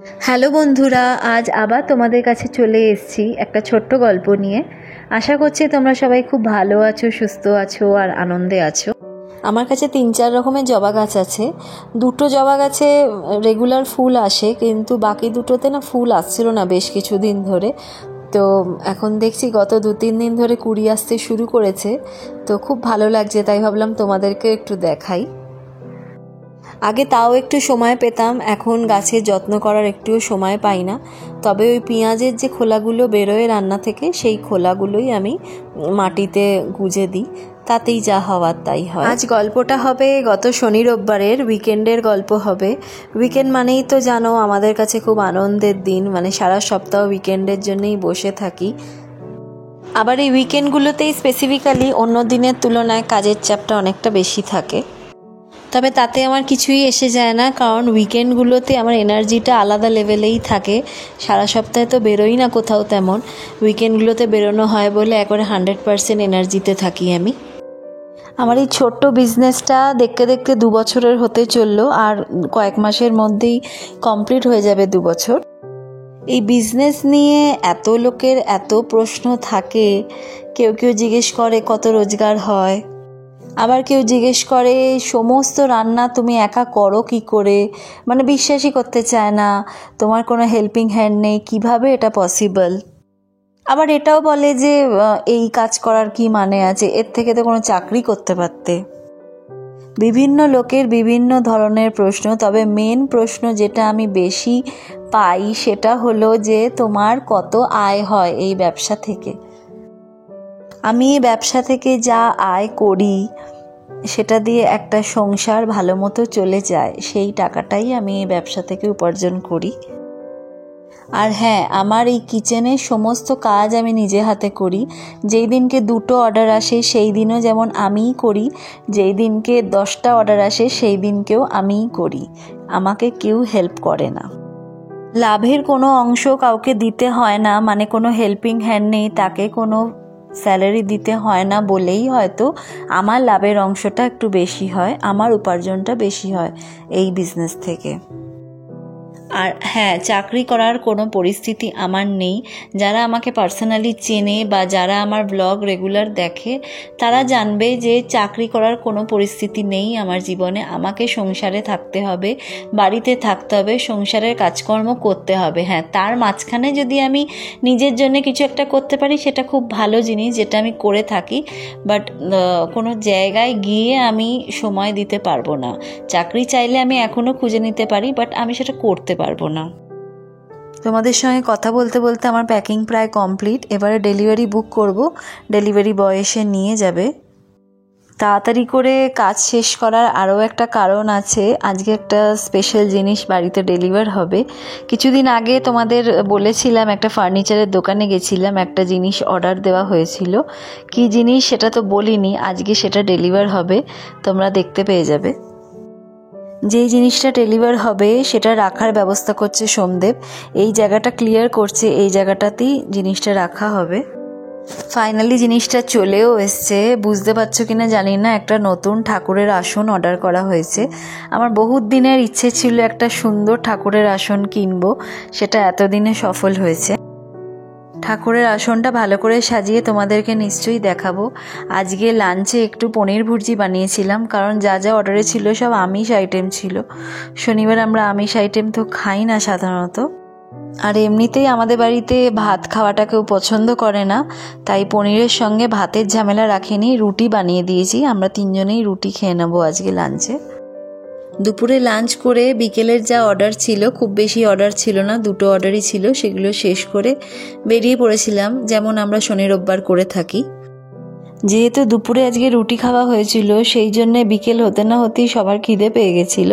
Hello বন্ধুরা, আজ আবার তোমাদের কাছে চলে এসেছি একটা ছোট্ট গল্প নিয়ে। আশা করছি তোমরা সবাই খুব ভালো আছো, সুস্থ আছো আর আনন্দে আছো। আমার কাছে 3-4 রকমের জবা গাছ আছে। দুটো জবা গাছে রেগুলার ফুল আসে, কিন্তু বাকি দুটোতে না ফুল আসছিল না বেশ কিছুদিন ধরে। তো এখন দেখছি গত 2-3 দিন ধরে কুড়ি আসতে শুরু করেছে। তো খুব ভালো লাগছে, তাই ভাবলাম তোমাদেরকে একটু দেখাই। আগে তাও একটু সময় পেতাম, এখন গাছের যত্ন করার একটুও সময় পাই না। তবে ওই পেঁয়াজের যে খোলাগুলো বেরোয় রান্না থেকে, সেই খোলাগুলোই আমি মাটিতে গুঁজে দিই, তাতেই যা হওয়ার তাই হয়। আজ গল্পটা হবে গত শনি রোববারের, উইকেন্ডের গল্প হবে। উইকেন্ড মানেই তো জানো আমাদের কাছে খুব আনন্দের দিন, মানে সারা সপ্তাহ উইকেন্ডের জন্যই বসে থাকি। আবার এই উইকেন্ডগুলোতেই স্পেসিফিক্যালি অন্য দিনের তুলনায় কাজের চাপটা অনেকটা বেশি থাকে। তবে তাতে আমার কিছুই এসে যায় না, কারণ উইকেন্ডগুলোতে আমার এনার্জিটা আলাদা লেভেলেই থাকে। সারা সপ্তাহে তো বেরোই না কোথাও তেমন, উইকেন্ডগুলোতে বেরোনো হয় বলে একবারে 100% এনার্জিতে থাকি আমি। আমার এই ছোট্ট বিজনেসটা দেখতে দেখতে 2 বছরের হতে চললো, আর কয়েক মাসের মধ্যেই কমপ্লিট হয়ে যাবে 2 বছর। এই বিজনেস নিয়ে এত লোকের এত প্রশ্ন থাকে। কেউ কেউ জিজ্ঞেস করে কত রোজগার হয়, আবার কেউ জিজ্ঞেস করে সমস্ত রান্না তুমি একা করো কি করে, মানে বিশ্বাসই করতে চায় না, তোমার কোনো হেল্পিং হ্যান্ড নেই, কিভাবে এটা পসিবল। আবার এটাও বলে যে এই কাজ করার কি মানে আছে, এর থেকে তো কোনো চাকরি করতে পারতে। বিভিন্ন লোকের বিভিন্ন ধরনের প্রশ্ন, তবে মেন প্রশ্ন যেটা আমি বেশি পাই সেটা হলো যে তোমার কত আয় হয় এই ব্যবসা থেকে। আমি এই ব্যবসা থেকে যা আয় করি সেটা দিয়ে একটা সংসার ভালো মতো চলে যায়, সেই টাকাটাই আমি এই ব্যবসা থেকে উপার্জন করি। আর হ্যাঁ, আমার এই কিচেনের সমস্ত কাজ আমি নিজে হাতে করি। যেই দিনকে 2টো অর্ডার আসে সেই দিনও যেমন আমিই করি, যেই দিনকে 10টা অর্ডার আসে সেই দিনকেও আমিই করি, আমাকে কেউ হেল্প করে না। লাভের কোনো অংশ কাউকে দিতে হয় না, মানে কোনো হেল্পিং হ্যান্ড নেই, তাকে কোনো স্যালারি দিতে হয় না বলেই হয়তো আমার লাভের অংশটা একটু বেশি হয়, আমার উপার্জনটা বেশি হয় এই বিজনেস থেকে। আর হ্যাঁ, চাকরি করার কোনো পরিস্থিতি আমার নেই। যারা আমাকে পার্সোনালি চেনে বা যারা আমার ব্লগ রেগুলার দেখে তারা জানবে যে চাকরি করার কোনো পরিস্থিতি নেই আমার জীবনে। আমাকে সংসারে থাকতে হবে, বাড়িতে থাকতে হবে, সংসারের কাজকর্ম করতে হবে। হ্যাঁ, তার মাঝখানে যদি আমি নিজের জন্য কিছু একটা করতে পারি সেটা খুব ভালো জিনিস, যেটা আমি করে থাকি। বাট কোনো জায়গায় গিয়ে আমি সময় দিতে পারবো না। চাকরি চাইলে আমি এখনও খুঁজে নিতে পারি, বাট আমি সেটা করতে পারবো না। তোমাদের সঙ্গে কথা বলতে বলতে আমার প্যাকিং প্রায় কমপ্লিট। এবারে ডেলিভারি বুক করব, ডেলিভারি বয় এসে নিয়ে যাবে। তাড়াতাড়ি করে কাজ শেষ করার আরও একটা কারণ আছে, আজকে একটা স্পেশাল জিনিস বাড়িতে ডেলিভার হবে। কিছুদিন আগে তোমাদের বলেছিলাম একটা ফার্নিচারের দোকানে গেছিলাম, একটা জিনিস অর্ডার দেওয়া হয়েছিল। কী জিনিস সেটা তো বলিনি, আজকে সেটা ডেলিভার হবে, তোমরা দেখতে পেয়ে যাবে। যেই জিনিসটা ডেলিভার হবে সেটা রাখার ব্যবস্থা করছে সোমদেব, এই জায়গাটা ক্লিয়ার করছে, এই জায়গাটাতেই জিনিসটা রাখা হবে। ফাইনালি জিনিসটা চলেও এসছে। বুঝতে পারছো কিনা জানি না, একটা নতুন ঠাকুরের আসন অর্ডার করা হয়েছে। আমার বহুত দিনের ইচ্ছে ছিল একটা সুন্দর ঠাকুরের আসন কিনবো, সেটা এতদিনে সফল হয়েছে। ঠাকুরের আসনটা ভালো করে সাজিয়ে তোমাদেরকে নিশ্চয়ই দেখাবো। আজকে লাঞ্চে একটু পনির ভুর্জি বানিয়েছিলাম, কারণ যা যা অর্ডারে ছিল সব আমিষ আইটেম ছিল। শনিবার আমরা আমিষ আইটেম তো খাই না সাধারণত, আর এমনিতেই আমাদের বাড়িতে ভাত খাওয়াটা কেউ পছন্দ করে না, তাই পনিরের সঙ্গে ভাতের ঝামেলা রাখিনি, রুটি বানিয়ে দিয়েছি। আমরা 3জনেই রুটি খেয়ে নেবো আজকে লাঞ্চে। দুপুরে লাঞ্চ করে বিকেলের যা অর্ডার ছিল, খুব বেশি অর্ডার ছিল না, 2টো অর্ডারই ছিল, সেগুলো শেষ করে বেরিয়ে পড়েছিলাম, যেমন আমরা শনি রোববার করে থাকি। যেহেতু দুপুরে আজকে রুটি খাওয়া হয়েছিল, সেই জন্যে বিকেল হতে না হতেই সবার খিদে পেয়ে গেছিল,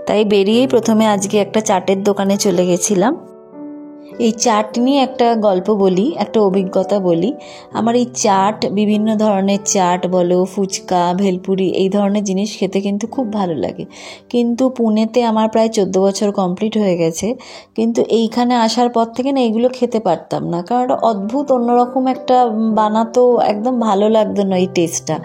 তাই বেরিয়েই প্রথমে আজকে একটা চাটের দোকানে চলে গেছিলাম। এই চাট নিয়ে একটা গল্প বলি, একটা অভিজ্ঞতা বলি। আমার এই চাট, বিভিন্ন ধরনের চাট বলো, ফুচকা, ভেলপুরি, এই ধরনের জিনিস খেতে কিন্তু খুব ভালো লাগে। কিন্তু পুনেতে আমার প্রায় 14 বছর কমপ্লিট হয়ে গেছে, কিন্তু এইখানে আসার পর থেকে না এগুলো খেতে পারতাম না, কারণ অদ্ভুত অন্যরকম একটা বানাতো, একদম ভালো লাগতো না এই টেস্টটা।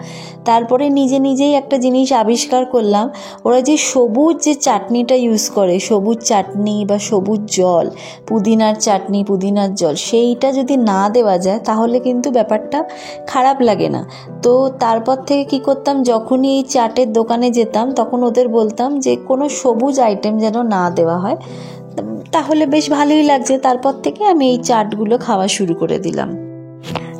তারপরে নিজেই একটা জিনিস আবিষ্কার করলাম, ওরা যে সবুজ যে চাটনিটা ইউজ করে, সবুজ চাটনি বা সবুজ জল, পুদিনার চাটনি, পুদিনার জল, সেইটা যদি না দেওয়া যায় তাহলে কিন্তু ব্যাপারটা খারাপ লাগে না। তো তারপর থেকে কি করতাম, যখনই এই চাটের দোকানে যেতাম তখন ওদের বলতাম যে কোনো সবুজ আইটেম যেন না দেওয়া হয়, তাহলে বেশ ভালোই লাগছে। তারপর থেকে আমি এই চাটগুলো খাওয়া শুরু করে দিলাম।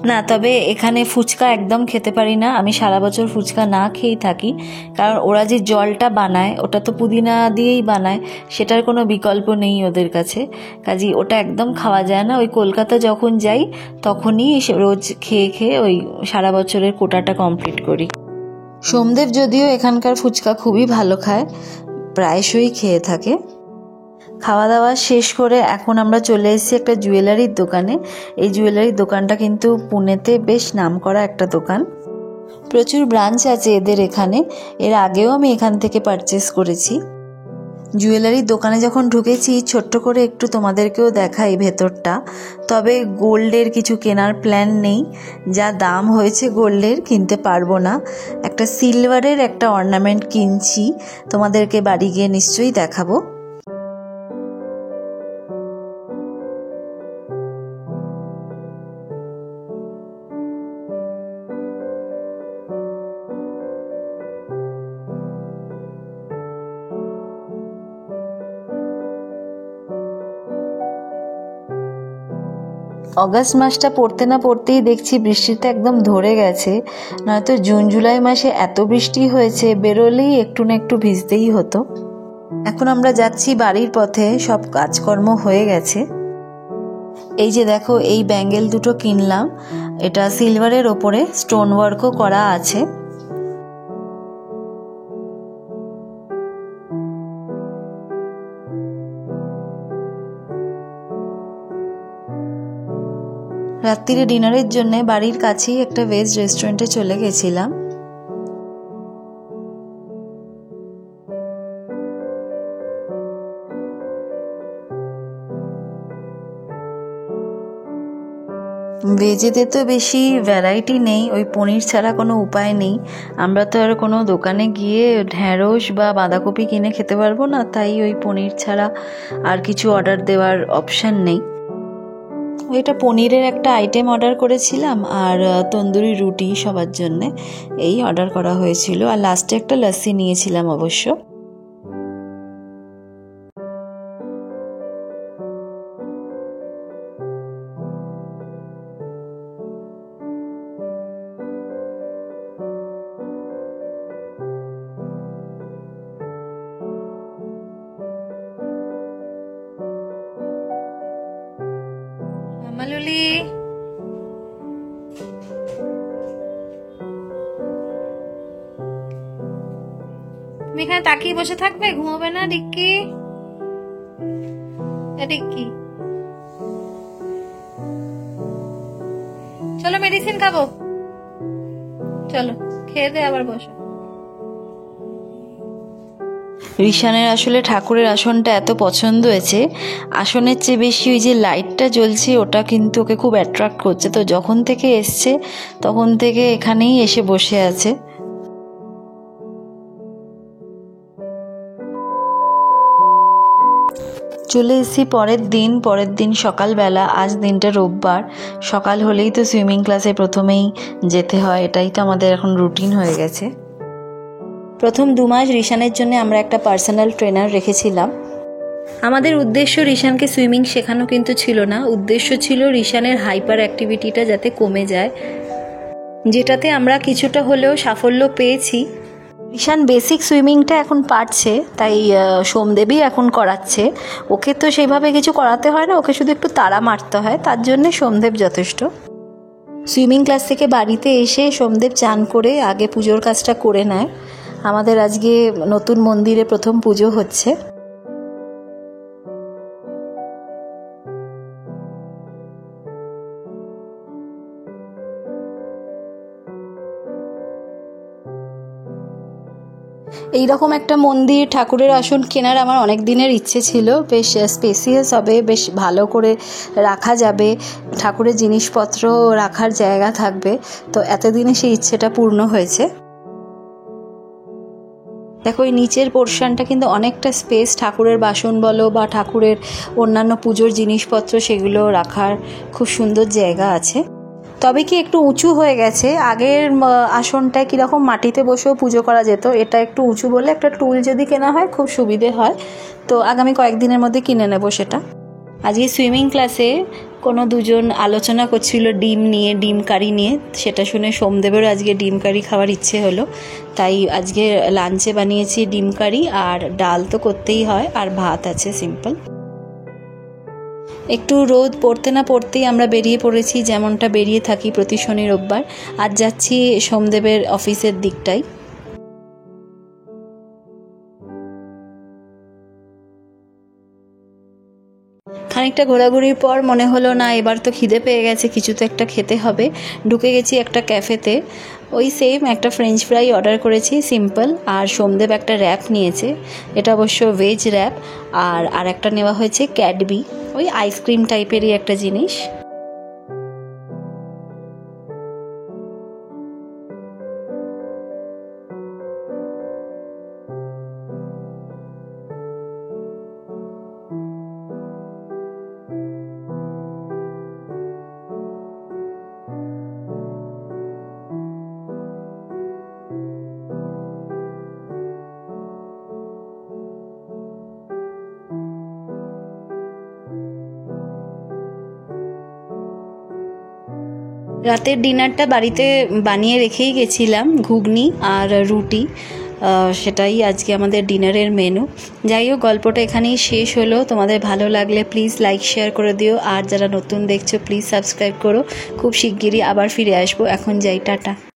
না, তবে এখানে ফুচকা একদম খেতে পারি না, আমি সারা বছর ফুচকা না খেয়েই থাকি, কারণ ওরা যে জলটা বানায় ওটা তো পুদিনা দিয়েই বানায়, সেটার কোনো বিকল্প নেই ওদের কাছে, কাজেই ওটা একদম খাওয়া যায় না। ওই কলকাতা যখন যাই তখনই রোজ খেয়ে ওই সারা বছরের কোটাটা কমপ্লিট করি। সোমদেব যদিও এখানকার ফুচকা খুবই ভালো খায়, প্রায়শই খেয়ে থাকে। খাওয়া দাওয়া শেষ করে এখন আমরা চলে এসেছি একটা জুয়েলারির দোকানে। এই জুয়েলারির দোকানটা কিন্তু পুনেতে বেশ নামকরা একটা দোকান, প্রচুর ব্রাঞ্চ আছে এদের এখানে। এর আগেও আমি এখান থেকে পারচেস করেছি। জুয়েলারির দোকানে যখন ঢুকেছি, ছোট্ট করে একটু তোমাদেরকেও দেখাই ভেতরটা। তবে গোল্ডের কিছু কেনার প্ল্যান নেই, যা দাম হয়েছে গোল্ডের কিনতে পারবো না। একটা সিলভারের একটা অর্নামেন্ট কিনছি, তোমাদেরকে বাড়ি গিয়ে নিশ্চয়ই দেখাবো। অগাস্ট মাসটা পড়তে না পড়তেই দেখছি বৃষ্টিটা একদম ধরে গেছে, নয়তো জুন জুলাই মাসে এত বৃষ্টি হয়েছে, বেরোলেই একটু না একটু ভিজতেই হতো। এখন আমরা যাচ্ছি বাড়ির পথে, সব কাজকর্ম হয়ে গেছে। এই যে দেখো, এই ব্যাঙ্গেল দুটো কিনলাম, এটা সিলভারের ওপরে স্টোন ওয়ার্কও করা আছে। রাত্রিরে ডিনারের জন্য বাড়ির কাছেই একটা ভেজ রেস্টুরেন্টে চলে গেছিলাম। ভেজেতে তো বেশি ভ্যারাইটি নেই, ওই পনির ছাড়া কোনো উপায় নেই। আমরা তো আর কোনো দোকানে গিয়ে ঢ্যাঁড়স বা বাঁধাকপি কিনে খেতে পারবো না, তাই ওই পনির ছাড়া আর কিছু অর্ডার দেওয়ার অপশান নেই। ওইটা পনিরের একটা আইটেম অর্ডার করেছিলাম, আর তন্দুরি রুটি সবার জন্যে, এই অর্ডার করা হয়েছিল। আর লাস্টে একটা লস্যি নিয়েছিলাম অবশ্য। মালুলি, তুমি এখানে তাকিয়ে বসে থাকবে, ঘুমাবে না? ডিক্কি, ডিক্কি, চলো মেডিসিন খাবো, চলো খেয়ে দে আবার বসো। ঋষানের আসলে ঠাকুরের আসনটা এত পছন্দ হয়েছে, আসনের চেয়ে বেশি ওই যে লাইটটা জ্বলছে ওটা কিন্তু ওকে খুব অ্যাট্রাক্ট করছে। তো যখন থেকে এসছে তখন থেকে এখানেই এসে বসে আছে। চলে এসেছি পরের দিন সকালবেলা। আজ দিনটা রোববার, সকাল হলেই তো সুইমিং ক্লাসে প্রথমেই যেতে হয়, এটাই তো আমাদের এখন রুটিন হয়ে গেছে। প্রথম 2 মাস ঋষানের জন্য আমরা একটা পার্সোনাল ট্রেনার রেখেছিলাম। আমাদের উদ্দেশ্য ঋষানকে সুইমিং শেখানো কিন্তু ছিল না, উদ্দেশ্য ছিল ঋষানের হাইপার অ্যাক্টিভিটিটা যাতে কমে যায়, যেটাতে আমরা কিছুটা হলেও সাফল্য পেয়েছি। ঋষান বেসিক সুইমিংটা এখন পারছে, তাই সোমদেবই এখন করাচ্ছে। ওকে তো সেইভাবে কিছু করাতে হয় না, ওকে শুধু একটু তাড়া মারতে হয়, তার জন্যে সোমদেব যথেষ্ট। সুইমিং ক্লাস থেকে বাড়িতে এসে সোমদেব চান করে আগে পুজোর কাজটা করে নেয়। আমাদের আজকে নতুন মন্দিরে প্রথম পুজো হচ্ছে। এইরকম একটা মন্দির ঠাকুরের আসন কেনার আমার অনেক দিনের ইচ্ছে ছিল। বেশ স্পেসিয়াস হবে, বেশ ভালো করে রাখা যাবে, ঠাকুরের জিনিসপত্র রাখার জায়গা থাকবে। তো এতদিনে সেই ইচ্ছেটা পূর্ণ হয়েছে। দেখো এই নিচের পোর্শনটা কিন্তু অনেকটা স্পেস, ঠাকুরের বাসন বলো বা ঠাকুরের অন্যান্য পুজোর জিনিসপত্র সেগুলো রাখার খুব সুন্দর জায়গা আছে। তবে কি একটু উঁচু হয়ে গেছে। আগের আসনটায় কীরকম মাটিতে বসেও পুজো করা যেত, এটা একটু উঁচু বলে একটা টুল যদি কেনা হয় খুব সুবিধে হয়। তো আগামী কয়েকদিনের মধ্যে কিনে নেব সেটা। আজকে সুইমিং ক্লাসে কোনো দুজন আলোচনা করছিল ডিম নিয়ে, ডিম কারি নিয়ে। সেটা শুনে সোমদেবেরও আজকে ডিম কারি খাওয়ার ইচ্ছে হলো, তাই আজকে লাঞ্চে বানিয়েছি ডিম কারি, আর ডাল তো করতেই হয়, আর ভাত আছে সিম্পল। একটু রোদ পড়তে না পড়তেই আমরা বেরিয়ে পড়েছি, যেমনটা বেরিয়ে থাকি প্রতি শনি রোববার। আজ যাচ্ছি সোমদেবের অফিসের দিকটাই। খানিকটা ঘোরাঘুরির পর মনে হলো না, এবার তো খিদে পেয়ে গেছে, কিছু তো একটা খেতে হবে। ঢুকে গেছি একটা ক্যাফেতে। ওই সেম একটা ফ্রেঞ্চ ফ্রাই অর্ডার করেছি সিম্পল, আর সোমদেব একটা র্যাপ নিয়েছে, এটা অবশ্য ভেজ র্যাপ। আর একটা নেওয়া হয়েছে ক্যাডবি, ওই আইসক্রিম টাইপেরই একটা জিনিস। রাতের ডিনারটা বাড়িতে বানিয়ে রেখেই গেছিলাম, ঘুগনি আর রুটি, সেটাই আজকে আমাদের ডিনারের মেনু। যাই হোক, গল্পটা এখানেই শেষ হলো। তোমাদের ভালো লাগলে প্লিজ লাইক শেয়ার করে দিও, আর যারা নতুন দেখছো প্লিজ সাবস্ক্রাইব করো। খুব শিগগিরই আবার ফিরে আসবো। এখন যাই, টাটা।